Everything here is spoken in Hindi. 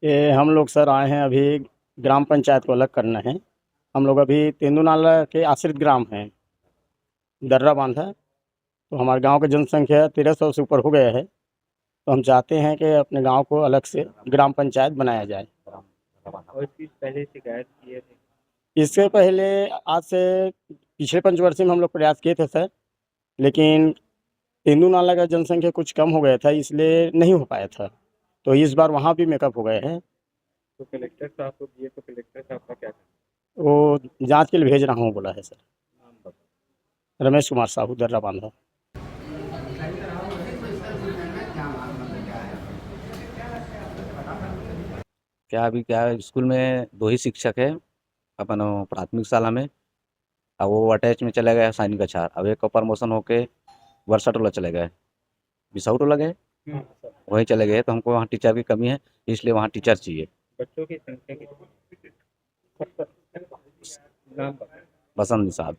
ये हम लोग सर आए हैं अभी ग्राम पंचायत को अलग करना है। हम लोग अभी तेंदुनाला के आश्रित ग्राम हैं, दर्रा बांध है। तो हमारे गांव की जनसंख्या 1300 से ऊपर हो गया है। तो हम चाहते हैं कि अपने गांव को अलग से ग्राम पंचायत बनाया जाए। और इसकी पहले शिकायत की है? इससे पहले आज से पिछले पंचवर्षीय में हम लोग प्रयास किए थे सर, लेकिन तेंदुनाला का जनसंख्या कुछ कम हो गया था, इसलिए नहीं हो पाया था। तो इस बार वहाँ भी मेकअप हो गए हैं। तो कलेक्टर साहब को दिए तो कलेक्टर साहब का क्या वो जांच के लिए भेज रहा हूँ बोला है सर। नाम बता? रमेश कुमार साहू, दर्रा बांधा। क्या अभी क्या है, स्कूल में दो ही शिक्षक है अपन प्राथमिक शाला में। अब वो अटैच में चला गया सैनिक अछार। अब एक का प्रमोशन होके वर्षा टोला चले गए, बिसाऊ टोला गए, वहीं चले गए। तो हमको वहाँ टीचर की कमी है, इसलिए वहाँ टीचर चाहिए। बच्चों की संख्या कितनी? नाम बता। बसंत निषाद।